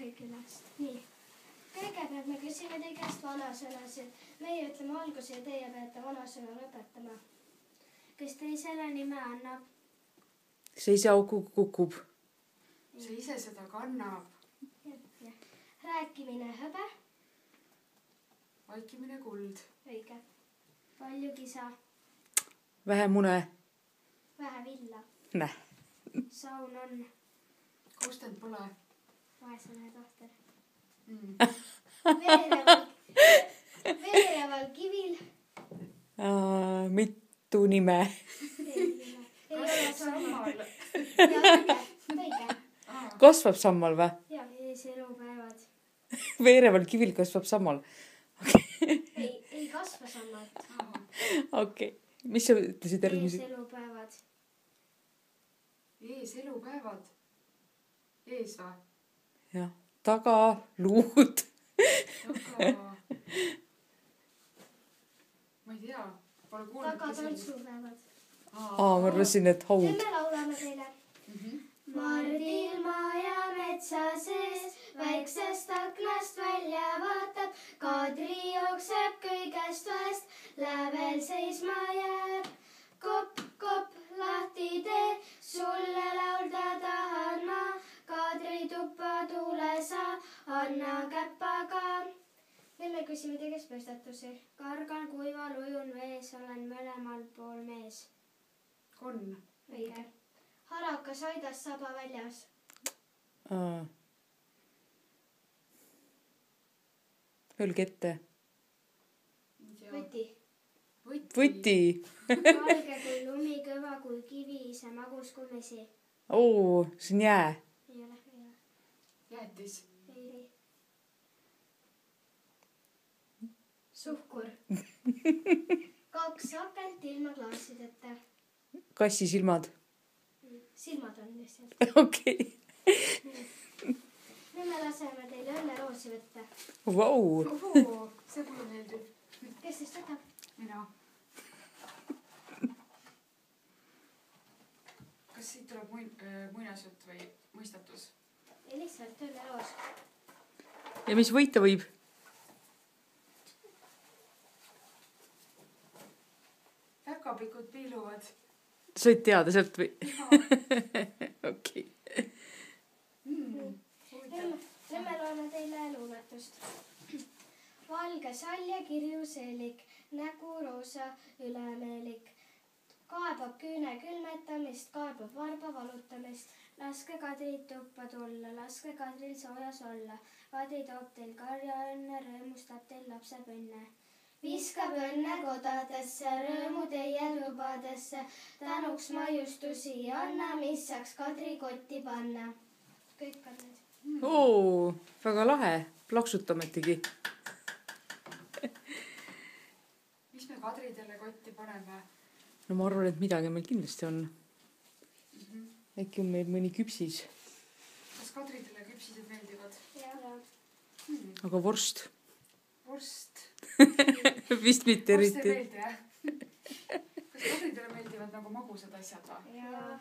Leheküljest. Nii. Kõigepealt me küsime teie käest vanasõnasid. Meie ütleme alguse ja teie peate vanasõna lõpetama. Kes teisele nime annab? See ise auku kukub. See ise seda kannab. Rääkimine hõbe. Vaikimine kuld. Õige. Palju kisa. Vähe mune. Vähe villa. Näh. Saun on. Kaustend pole. Vaesene tohter. Veereval kivil. Mitu nime. Ei ole sammal. Õige. Kasvab sammal või? Ja, ees elupäevad. Veereval kivil kasvab sammal. Ei kasva sammalt. Okei. Mis sa ütlesid järgmisi? Ees elupäevad. Ees elupäevad. Ees või? Jah. Taga luud. Taga. Ma ei tea. Pole kuulnud. Taga tantsupäevad. Ma arvasin, et haud. Nüüd me laulame teile. Mardil maa ja metsa sees, väiksest aknast välja vaatab, Kadri jookseb kõigest vahest, lävel seisma jääb. Kopp, kopp, lahti tee, sulle laulda tahan ma, Kadri tuppa tule sa, anna käppaga. Nüüd me küsime teie käest püstatusi. Kargan kuival ujun vees, olen mõlemal pool mees. Konn. Õige. Harakas aidas saba väljas. Öelge ette. Võti. Võti. Valge kui lumi, kõva kui kivi, ise magus kui mesi. Oo, see on jää. Ei ole. Jäätis. Ei. Suhkur. 2 akent ilma klaasideta. Kassi silmad. Silmad on lihtsalt. Okei. Nüüd me laseme teile õnneroosi võtta. Vau. See mulle meeldib. Kes siis võtab? Mina. Kas siit tuleb muinasjutt või mõistatus? Ei, lihtsalt õnneroos. Ja mis võita võib? Päkapikud piiluvad. Sa võid teada sealt või? Okei. Nüüd me loeme teile luuletust. Valge sall ja kirju seelik, nägu roosa ülemeelik. Kaebab küüne külmetamist, kaebab varba valutamist. Laske Kadri tuppa tulla, laske Kadril soojas olla. Kadri toob teil karja õnne, rõõmustab teil lapseb õnne. Viskab õnne kodadesse, rõõmu teie tubadesse. Tänuks maiustusi anna, mis saaks Kadri kotti panna. Kõik on nüüd. Oo, väga lahe. Plaksutamegi. Mis me Kadridele kotti paneme? No ma arvan, et midagi meil kindlasti on. Äkki on meil mõni küpsis. Kas Kadridele küpsised meeldivad? Ja. Aga vorst? Vorst. Vist mitte Vorst ei eriti. meeldi, jah? Kas Kadridele meeldivad nagu magusad asjad või? Ja.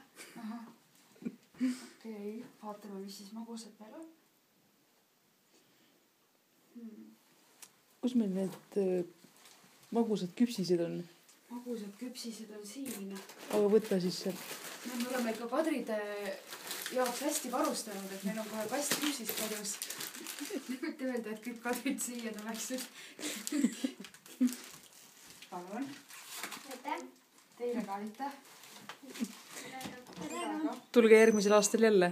Okei, vaatame, mis siis magusad meil on. Kus meil need magusad küpsised on? Magusad küpsised on siin. Aga võta siis sealt. Me oleme ikka Kadride jaoks hästi varustanud, et meil on kohe kast küpsist kodus. Võite öelda, et kõik Kadrid siia tuleksid. Palun. Aitäh. Teile ka aitäh. Tulge järgmisel aastal jälle.